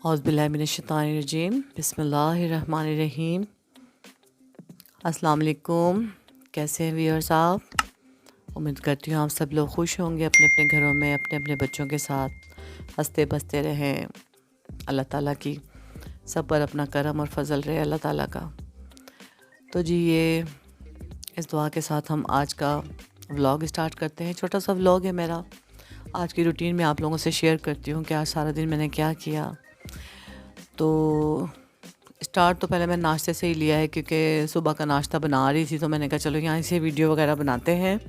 औज़ुबिल्लाहिमिनश्शैतानिर्रजीम बिस्मिल्लाहिर्रहमानिर्रहीम। अस्सलाम वालेकुम। कैसे हैं व्यूअर्स आप? उम्मीद करती हूँ आप सब लोग खुश होंगे, अपने अपने घरों में अपने अपने बच्चों के साथ हंसते बसते रहें। अल्लाह ताला की सब पर अपना करम और फजल रहे अल्लाह ताला का। तो जी ये इस दुआ के साथ हम आज का व्लॉग स्टार्ट करते हैं। छोटा सा व्लॉग है मेरा, आज की रूटीन में आप लोगों से शेयर करती हूँ कि आज सारा दिन मैंने क्या किया। तो स्टार्ट तो पहले मैं नाश्ते से ही लिया है, क्योंकि सुबह का नाश्ता बना रही थी तो मैंने कहा चलो यहाँ से वीडियो वगैरह बनाते हैं।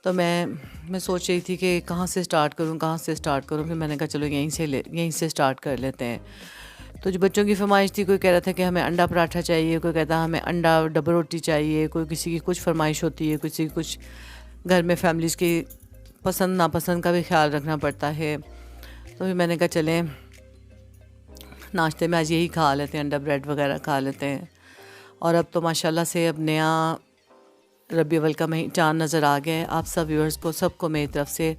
तो मैं सोच रही थी कि कहाँ से स्टार्ट करूँ। फिर मैंने कहा चलो यहीं से स्टार्ट कर लेते हैं। तो जो बच्चों की फरमाइश थी, कोई कह रहा था कि हमें अंडा पराठा चाहिए, कोई कहता हमें अंडा डबल रोटी चाहिए, कोई किसी की कुछ फरमाइश होती है, किसी की कुछ। घर में फैमिलीज़ की पसंद नापसंद का भी ख्याल रखना पड़ता है। तो फिर मैंने कहा चलें नाश्ते में आज यही खा लेते हैं, अंडा ब्रेड वगैरह खा लेते हैं। और अब तो माशाल्लाह से अब नया रबी अव्वल का चाँद नज़र आ गया है। आप सब व्यूअर्स को सबको मेरी तरफ़ से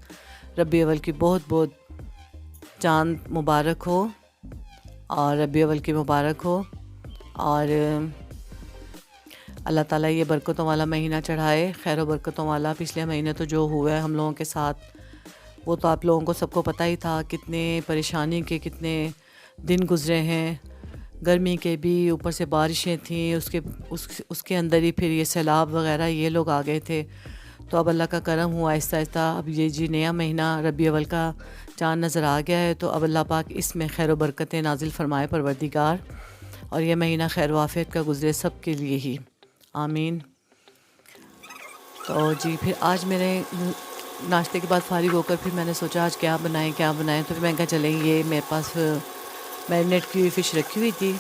रबी अव्वल की बहुत बहुत चाँद मुबारक हो और रबी अव्वल की मुबारक हो। और अल्लाह ताला ये बरकतों वाला महीना चढ़ाए, खैर बरकतों वाला। पिछले महीने तो जो हुआ है हम लोगों के साथ वो तो आप लोगों को सबको पता ही था, कितने परेशानी के कितने दिन गुज़रे हैं। गर्मी के भी ऊपर से बारिशें थीं, उसके अंदर ही फिर ये सैलाब वगैरह ये लोग आ गए थे। तो अब अल्लाह का करम हुआ आहिस्ता आहिस्ता, अब ये जी नया महीना रबी अव्वल का चाँद नज़र आ गया है। तो अब अल्लाह पाक इसमें खैर बरकतें नाजिल फ़रमाए परवरदिगार, और ये महीना खैर वाफ़ियत का गुज़रे सब के लिए ही, आमीन। तो जी फिर आज मैंने नाश्ते के बाद फ़ारिग होकर फिर मैंने सोचा आज क्या बनाएं। तो फिर मैंने कहा चलें, ये मेरे पास मैरिनेट की हुई फ़िश रखी हुई थी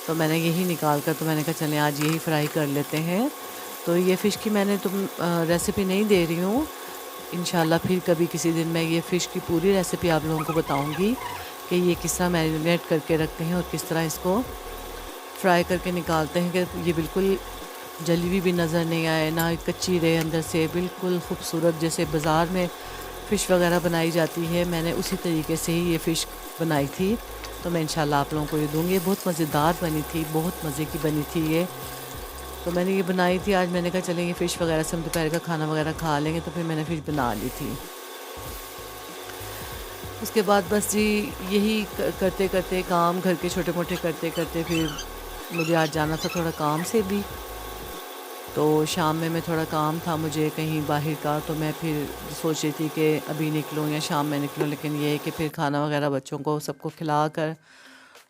तो मैंने यही निकाल कर, तो मैंने कहा चलें आज यही फ्राई कर लेते हैं। तो ये फ़िश की मैंने रेसिपी नहीं दे रही हूँ, इंशाल्लाह फिर कभी किसी दिन मैं ये फ़िश की पूरी रेसिपी आप लोगों को बताऊँगी कि ये किस तरह मैरिनेट करके रखते हैं और किस तरह इसको फ्राई करके निकालते हैं कि ये बिल्कुल जली हुई भी नज़र नहीं आए, ना कच्ची रहे अंदर से, बिल्कुल ख़ूबसूरत जैसे बाज़ार में फ़िश वगैरह बनाई जाती है। मैंने उसी तरीके से ही ये फ़िश बनाई थी, तो मैं इंशाल्लाह आप लोगों को ये दूँगी। बहुत मज़ेदार बनी थी, बहुत मज़े की बनी थी ये। तो मैंने ये बनाई थी आज, मैंने कहा चलें ये फ़िश वगैरह से हम दोपहर का खाना वगैरह खा लेंगे, तो फिर मैंने फ़िश बना ली थी। उसके बाद बस जी यही करते करते काम घर के छोटे मोटे करते करते फिर मुझे आज जाना था थोड़ा काम से भी। तो शाम में मैं थोड़ा काम था मुझे कहीं बाहर का, तो मैं फिर सोच रही थी कि अभी निकलूँ या शाम में निकलूँ, लेकिन ये है कि फिर खाना वगैरह बच्चों को सबको खिला कर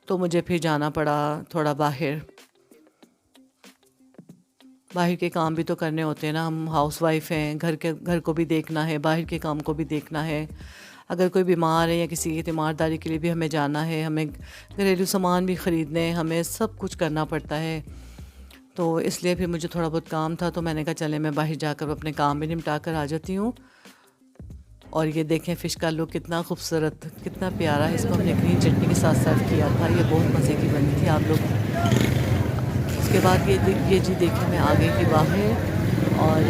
तो मुझे फिर जाना पड़ा थोड़ा बाहर। बाहर के काम भी तो करने होते हैं ना, हम हाउसवाइफ हैं, घर को भी देखना है, बाहर के काम को भी देखना है। अगर कोई बीमार है या किसी की तीमारदारी के लिए भी हमें जाना है, हमें घरेलू सामान भी ख़रीदने, हमें सब कुछ करना पड़ता है। तो इसलिए फिर मुझे थोड़ा बहुत काम था, तो मैंने कहा चले मैं बाहर जाकर अपने काम भी निपटा कर आ जाती हूँ। और ये देखें फ़िश का लुक कितना खूबसूरत, कितना प्यारा है। इसको हमने ग्रीन चटनी के साथ सर्व किया था, ये बहुत मज़े की बनी थी आप लोग। उसके बाद ये जी देखिए मैं आ गई थी बाहर, और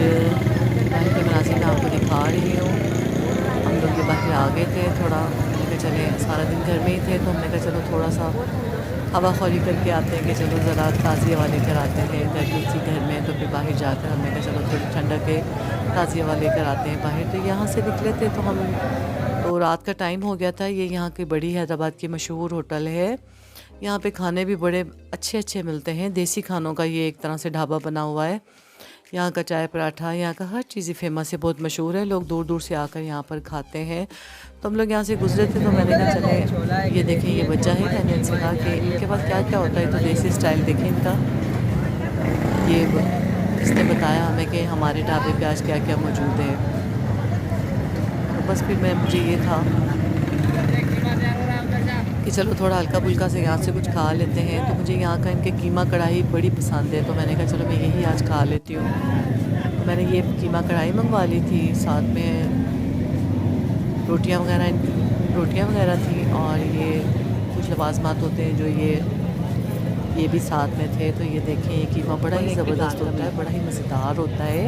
बाहर के मनाज़िर मैं आपको दिखा रही हूँ। हम लोग ये बाहर आ गए थे थोड़ा, मैंने कहा चले सारा दिन घर में ही थे, तो हमने कहा चलो थोड़ा सा हवा खौरी करके आते हैं कि चलो ज़रा ताज़ी हवा लेकर आते हैं। गर्मी थी घर में, तो फिर बाहर जाकर हमने कहा चलो थोड़ी ठंडक है, ताज़ी हवा लेकर आते हैं बाहर। तो यहाँ से निकले थे तो रात का टाइम हो गया था। ये यहाँ की बड़ी हैदराबाद की मशहूर होटल है, यहाँ पे खाने भी बड़े अच्छे अच्छे मिलते हैं। देसी खानों का ये एक तरह से ढाबा बना हुआ है। यहाँ का चाय पराठा, यहाँ का हर चीज़ ही फेमस है, बहुत मशहूर है, लोग दूर दूर से आकर यहाँ पर खाते हैं। तो हम लोग यहाँ से गुजरे थे, तो मैंने कहा चले ये देखें ये बच्चा है, मैंने इनसे कहा कि इनके पास क्या क्या होता है, तो देसी स्टाइल देखें इनका। ये इसने बताया हमें कि हमारे ढाबे पे आज क्या क्या मौजूद है। तो बस फिर मुझे ये था कि चलो थोड़ा हल्का फुल्का से यहाँ से कुछ खा लेते हैं। तो मुझे यहाँ का इनके कीमा कढ़ाई बड़ी पसंद है, तो मैंने कहा चलो मैं यही आज खा लेती हूँ। तो मैंने ये कीमा कढ़ाई मंगवा ली थी, साथ में रोटियां वगैरह थी, और ये कुछ लवाजमात होते हैं जो ये भी साथ में थे। तो ये देखें ये कीमा बड़ा ही ज़बरदस्त होता है, बड़ा ही मज़ेदार होता है,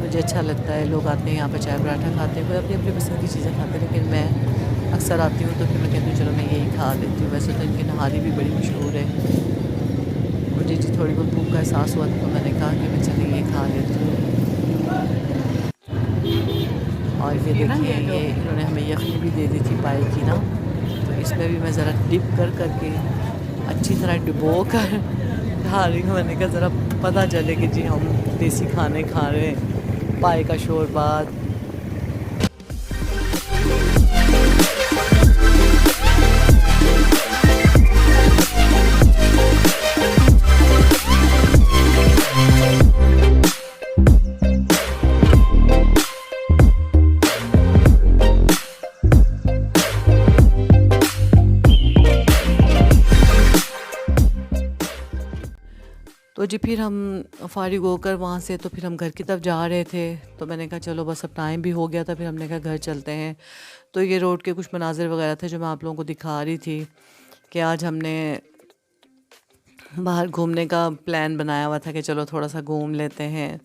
मुझे अच्छा लगता है। लोग आते हैं यहाँ पर चाय पराठा खाते हैं, कोई अपनी अपनी पसंद की चीज़ें खाते हैं, लेकिन मैं अक्सर आती हूँ तो फिर मैं कहती हूँ चलो मैं यही खा लेती हूँ। वैसे तो इनकी नहारी भी बड़ी मशहूर है। मुझे जी थोड़ी बहुत भूख का एहसास हुआ तो मैंने कहा कि मैं चलिए ये खा लेती हूँ। और ये देखिए ये इन्होंने हमें यखनी भी दे दी थी पाई की ना, तो इसमें भी मैं ज़रा डिप कर करके अच्छी तरह डुबो कर खा रही हूँ। मैंने कहा ज़रा पता चले कि जी हम देसी खाने खा रहे हैं, पाए का शोरबा। तो जी फिर हम फ़ारिग होकर वहाँ से तो फिर हम घर की तरफ जा रहे थे, तो मैंने कहा चलो बस अब टाइम भी हो गया था, फिर हमने कहा घर चलते हैं। तो ये रोड के कुछ मनाज़िर वगैरह थे जो मैं आप लोगों को दिखा रही थी कि आज हमने बाहर घूमने का प्लान बनाया हुआ था कि चलो थोड़ा सा घूम लेते हैं।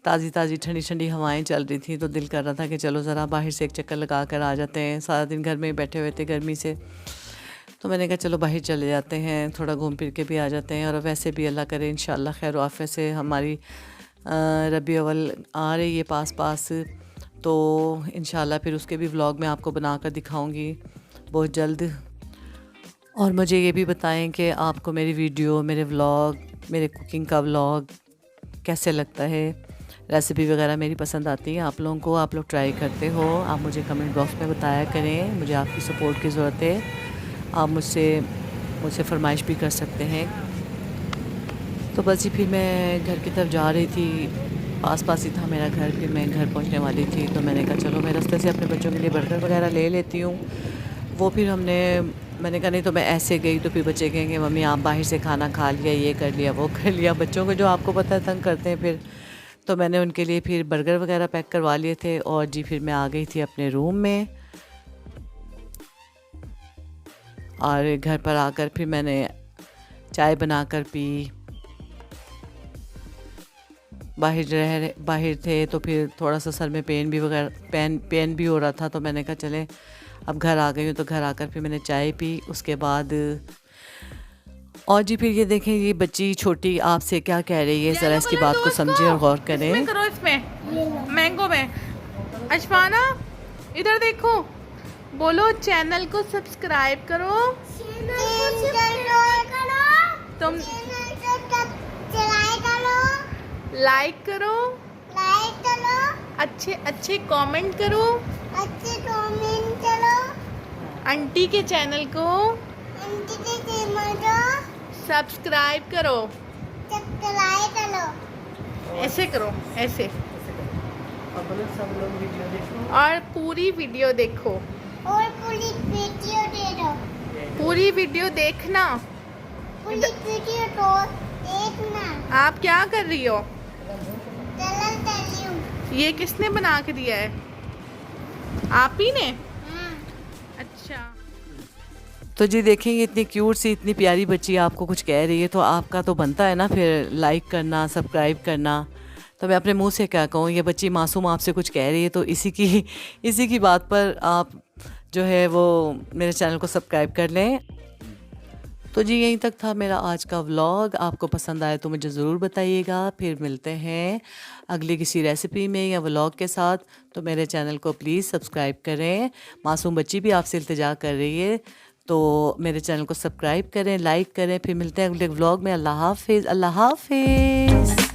ताज़ी ताज़ी ठंडी ठंडी हवाएं चल रही थी तो दिल कर रहा था कि चलो ज़रा बाहर से एक चक्कर लगा कर आ जाते हैं। सारा दिन घर में ही बैठे हुए थे गर्मी से, तो मैंने कहा चलो बाहर चले जाते हैं, थोड़ा घूम फिर के भी आ जाते हैं। और वैसे भी अल्लाह करे इंशाल्लाह खैर आफियत से हमारी रबी अव्वल आ रही है पास पास, तो इंशाल्लाह फिर उसके भी व्लॉग मैं आपको बनाकर दिखाऊंगी बहुत जल्द। और मुझे ये भी बताएं कि आपको मेरी वीडियो, मेरे व्लॉग, मेरे कुकिंग का व्लॉग कैसे लगता है। रेसिपी वगैरह मेरी पसंद आती है आप लोगों को, आप लोग ट्राई करते हो, आप मुझे कमेंट बॉक्स में बताया करें। मुझे आपकी सपोर्ट की ज़रूरत है। आप मुझसे फरमाइश भी कर सकते हैं। तो बस जी फिर मैं घर की तरफ जा रही थी, पास पास ही था मेरा घर, फिर मैं घर पहुंचने वाली थी। तो मैंने कहा चलो मैं रास्ते से अपने बच्चों के लिए बर्गर वगैरह ले लेती हूँ। वो फिर मैंने कहा नहीं तो मैं ऐसे गई तो फिर बच्चे कहेंगे मम्मी आप बाहर से खाना खा लिया, ये कर लिया, वो कर लिया। बच्चों को जो आपको पता है तंग करते हैं फिर। तो मैंने उनके लिए फिर बर्गर वगैरह पैक करवा लिए थे। और जी फिर मैं आ गई थी अपने रूम में, और घर पर आकर फिर मैंने चाय बनाकर पी। बाहर थे तो फिर थोड़ा सा सर में पेन भी हो रहा था, तो मैंने कहा चले अब घर आ गई हूँ तो घर आकर फिर मैंने चाय पी। उसके बाद और जी फिर ये देखें ये बच्ची छोटी आपसे क्या कह रही है, ज़रा इसकी बात को समझें और गौर करें। इसमें करो, इसमें मैंगो में। अशफाना इधर देखो, बोलो चैनल को सब्सक्राइब करो, तुम लाइक करो, अच्छे अच्छे कमेंट करो, आंटी के चैनल को सब्सक्राइब करो, ऐसे करो, ऐसे। सब लोग वीडियो देखो और पूरी वीडियो देखो, और पूरी वीडियो दे दो, पूरी वीडियो देखना। पूरी वीडियो तो देखना। आप क्या कर रही हो? चल चली हूँ। ये किसने बना के दिया है? आप ही ने? अच्छा। तो जी देखेंगे इतनी क्यूट सी इतनी प्यारी बच्ची आपको कुछ कह रही है तो आपका तो बनता है ना फिर लाइक करना, सब्सक्राइब करना। तो मैं अपने मुंह से क्या कहूँ, ये बच्ची मासूम आपसे कुछ कह रही है तो इसी की बात पर आप जो है वो मेरे चैनल को सब्सक्राइब कर लें। तो जी यहीं तक था मेरा आज का व्लॉग। आपको पसंद आए तो मुझे ज़रूर बताइएगा। फिर मिलते हैं अगली किसी रेसिपी में या व्लॉग के साथ। तो मेरे चैनल को प्लीज़ सब्सक्राइब करें। मासूम बच्ची भी आपसे इल्तिजा कर रही है, तो मेरे चैनल को सब्सक्राइब करें, लाइक करें। फिर मिलते हैं अगले व्लॉग में। अल्लाह हाफिज़, अल्लाह हाफिज़।